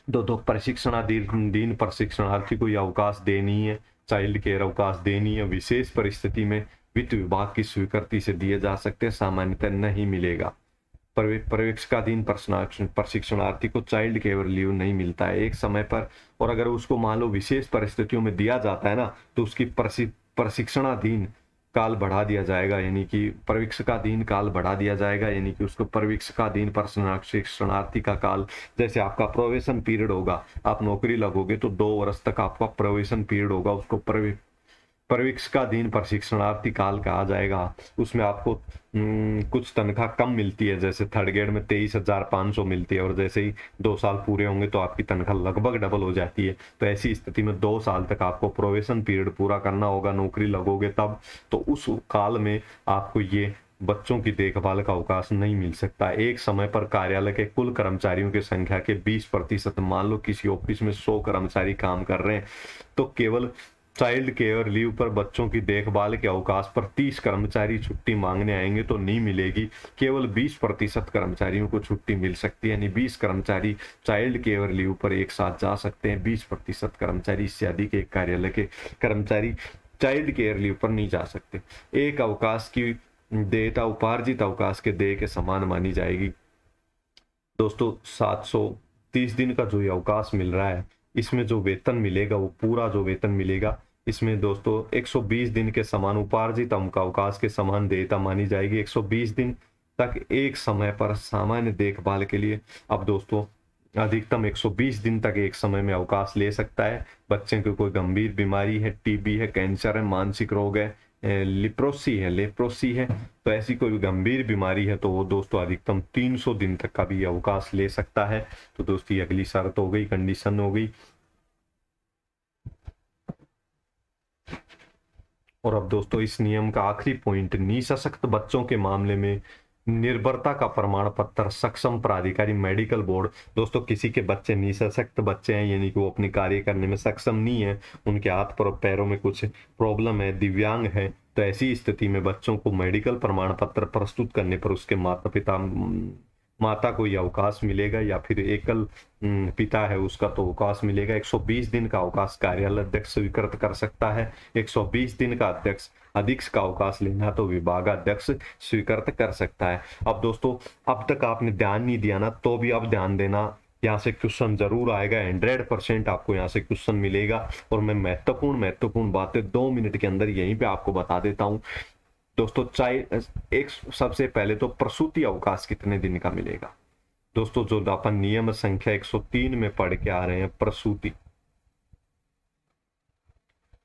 दो प्रशिक्षणाधीन प्रशिक्षणार्थी को यह अवकाश देनी है, चाइल्ड केयर अवकाश देनी है। विशेष परिस्थिति में वित्त विभाग की स्वीकृति से दिए जा सकते हैं, सामान्यतः नहीं मिलेगा। पर्यवेक्षकाधीन प्रशिक्षणार्थी को चाइल्ड केयर लीव नहीं मिलता है एक समय पर, और अगर उसको मान लो विशेष परिस्थितियों में दिया जाता है ना तो उसकी प्रशिक्षणाधीन काल बढ़ा दिया जाएगा, यानी कि पर्यवेक्षकाधीन काल बढ़ा दिया जाएगा, यानी कि उसको पर्यवेक्षकाधीन प्रशिक्षणार्थी का काल, जैसे आपका प्रोवेशन पीरियड होगा, आप नौकरी लगोगे तो 2 वर्ष तक आपका प्रोवेशन पीरियड होगा, उसको पर्यवेक्षकाधीन प्रशिक्षणार्थी काल कहा जाएगा। उसमें आपको कुछ तनख्वाह कम मिलती है, जैसे थर्ड ग्रेड में 23,500 मिलती है, और जैसे ही 2 साल पूरे होंगे तो आपकी तनख्वाह लगभग डबल हो जाती है। तो ऐसी स्थिति में 2 साल तक आपको प्रोवेशन पीरियड पूरा करना होगा, नौकरी लगोगे तब। तो उस काल में आपको ये बच्चों की देखभाल का अवकाश नहीं मिल सकता। एक समय पर कार्यालय के कुल कर्मचारियों की संख्या के 20%, मान लो किसी ऑफिस में 100 कर्मचारी काम कर रहे हैं तो केवल चाइल्ड केयर लीव पर बच्चों की देखभाल के अवकाश पर 30 कर्मचारी छुट्टी मांगने आएंगे तो नहीं मिलेगी, केवल 20% कर्मचारियों को छुट्टी मिल सकती है, यानी 20 कर्मचारी चाइल्ड केयर लीव पर एक साथ जा सकते हैं। 20% कर्मचारी, इससे अधिक एक कार्यालय के कर्मचारी चाइल्ड केयर लीव पर नहीं जा सकते। एक अवकाश की देयता उपार्जित अवकाश के देय के समान मानी जाएगी। दोस्तों 730 दिन का जो ये अवकाश मिल रहा है, इसमें जो वेतन मिलेगा वो पूरा जो वेतन मिलेगा, इसमें दोस्तों 120 दिन के समान उपार्जित अवकाश के समान देयता मानी जाएगी। 120 दिन तक एक समय पर सामान्य देखभाल के लिए अब दोस्तों अधिकतम 120 दिन तक एक समय में अवकाश ले सकता है। बच्चे को कोई गंभीर बीमारी है, टीबी है, कैंसर है, मानसिक रोग है, लेप्रोसी है, तो ऐसी कोई गंभीर बीमारी है तो वो दोस्तों अधिकतम 300 दिन तक का भी अवकाश ले सकता है। तो दोस्तों ये अगली शर्त हो गई, कंडीशन हो गई। और अब दोस्तों इस नियम का आखिरी पॉइंट, निसशक्त बच्चों के मामले में निर्भरता का प्रमाण पत्र सक्षम प्राधिकारी मेडिकल बोर्ड। दोस्तों किसी के बच्चे निसशक्त बच्चे हैं, यानी कि वो अपने कार्य करने में सक्षम नहीं है, उनके हाथ पर पैरों में कुछ प्रॉब्लम है, दिव्यांग है, तो ऐसी स्थिति में बच्चों को मेडिकल प्रमाण पत्र प्रस्तुत करने पर उसके माता को यह अवकाश मिलेगा, या फिर एकल पिता है उसका तो अवकाश मिलेगा। 120 दिन का अवकाश कार्यालय अध्यक्ष स्वीकृत कर सकता है। 120 दिन का अध्यक्ष अधिक का अवकाश लेना तो विभागाध्यक्ष स्वीकृत कर सकता है। अब दोस्तों अब तक आपने ध्यान नहीं दिया ना, तो भी अब ध्यान देना, यहाँ से क्वेश्चन जरूर आएगा, 100% आपको यहाँ से क्वेश्चन मिलेगा। और मैं महत्वपूर्ण बातें 2 मिनट के अंदर यहीं पे आपको बता देता हूँ। दोस्तों एक सबसे पहले तो प्रसूति अवकाश कितने दिन का मिलेगा। दोस्तों जो अपन नियम संख्या 103 में पढ़ के आ रहे हैं प्रसूति,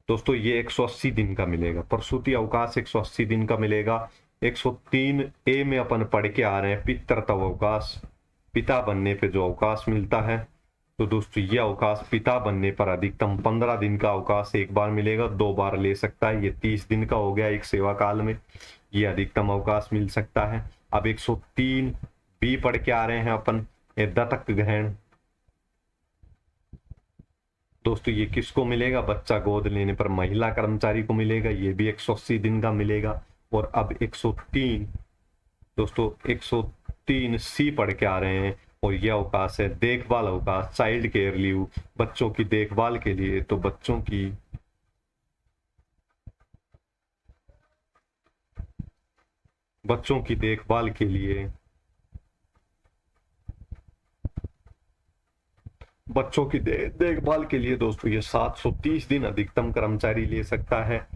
दोस्तों ये 180 दिन का मिलेगा। प्रसूति अवकाश 180 दिन का मिलेगा। 103A में अपन पढ़ के आ रहे हैं पितृत्व अवकाश, पिता बनने पे जो अवकाश मिलता है। तो दोस्तों ये अवकाश पिता बनने पर अधिकतम 15 दिन का अवकाश एक बार मिलेगा, 2 बार ले सकता है। ये 30 दिन का हो गया एक सेवा काल में, ये अधिकतम अवकाश मिल सकता है। अब 103B पढ़ के आ रहे हैं अपन, दत्तक ग्रहण। दोस्तों ये किसको मिलेगा, बच्चा गोद लेने पर महिला कर्मचारी को मिलेगा, ये भी 180 दिन का मिलेगा। और अब 103 दोस्तों 103C पढ़ के आ रहे हैं, और यह अवकाश है देखभाल अवकाश, चाइल्ड केयर लीव, बच्चों की देखभाल के लिए। तो बच्चों की बच्चों की देखभाल के लिए, बच्चों की देखभाल के लिए दोस्तों ये 730 दिन अधिकतम कर्मचारी ले सकता है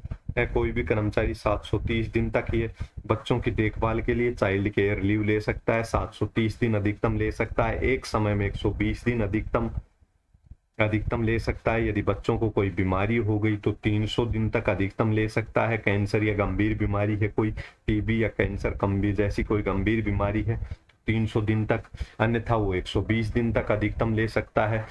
कोई भी कर्मचारी 730 दिन तक ये बच्चों की देखभाल के लिए चाइल्ड केयर लीव ले सकता है। 730 दिन अधिकतम ले सकता है। एक समय में 120 दिन अधिकतम अधिकतम ले सकता है। यदि बच्चों को कोई बीमारी हो गई तो 300 दिन तक अधिकतम ले सकता है। कैंसर या गंभीर बीमारी है, कोई टीबी या कैंसर गंभीर जैसी कोई गंभीर बीमारी है, 300 दिन तक, अन्यथा वो 120 दिन तक अधिकतम ले सकता है।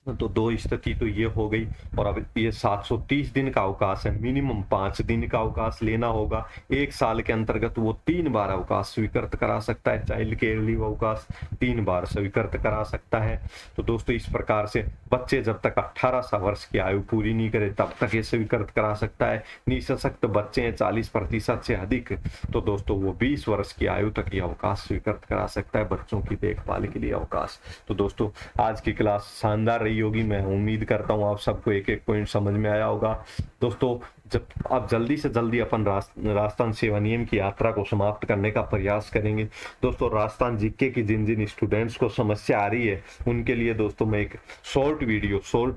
तो दो स्थिति तो ये हो गई। और अब ये 730 दिन का अवकाश है, मिनिमम 5 दिन का अवकाश लेना होगा। एक साल के अंतर्गत वो 3 बार अवकाश स्वीकृत करा सकता है। चाइल्ड केयर लीव अवकाश 3 बार स्वीकृत करा सकता है। तो दोस्तों इस प्रकार से बच्चे जब तक 18 वर्ष की आयु पूरी नहीं करे तब तक ये स्वीकृत करा सकता है। निःसशक्त बच्चे हैं 40% से अधिक, तो दोस्तों वो 20 वर्ष की आयु तक ये अवकाश स्वीकृत करा सकता है, बच्चों की देखभाल के लिए अवकाश। तो दोस्तों आज की क्लास शानदार रही होगी। मैं उम्मीद करता हूँ आप सबको एक एक पॉइंट समझ में आया होगा। दोस्तों जब आप जल्दी से जल्दी अपन राजस्थान सेवा नियम की यात्रा को समाप्त करने का प्रयास करेंगे। दोस्तों राजस्थान जीके की जिन जिन स्टूडेंट्स को समस्या आ रही है उनके लिए दोस्तों मैं एक शॉर्ट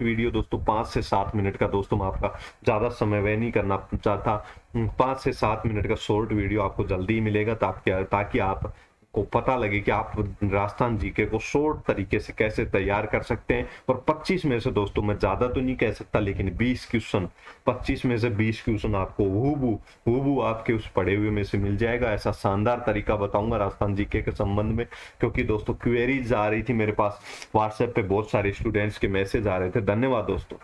वीडियो दोस्तों 5 से 7 मिनट का, दोस्तों मैं आपका ज़्यादा समय व्यय नहीं करना चाहता, 5 से 7 मिनट का शॉर्ट वीडियो आपको जल्दी ही मिलेगा ताकि आप को पता लगे कि आप राजस्थान जीके को शॉर्ट तरीके से कैसे तैयार कर सकते हैं। और 25 में से दोस्तों मैं ज्यादा तो नहीं कह सकता, लेकिन 20 क्वेश्चन, 25 में से 20 क्वेश्चन आपको हूबू आपके उस पढ़े हुए में से मिल जाएगा। ऐसा शानदार तरीका बताऊंगा राजस्थान जीके के संबंध में, क्योंकि दोस्तों क्वेरीज आ रही थी मेरे पास व्हाट्सएप पे, बहुत सारे स्टूडेंट्स के मैसेज आ रहे थे। धन्यवाद दोस्तों।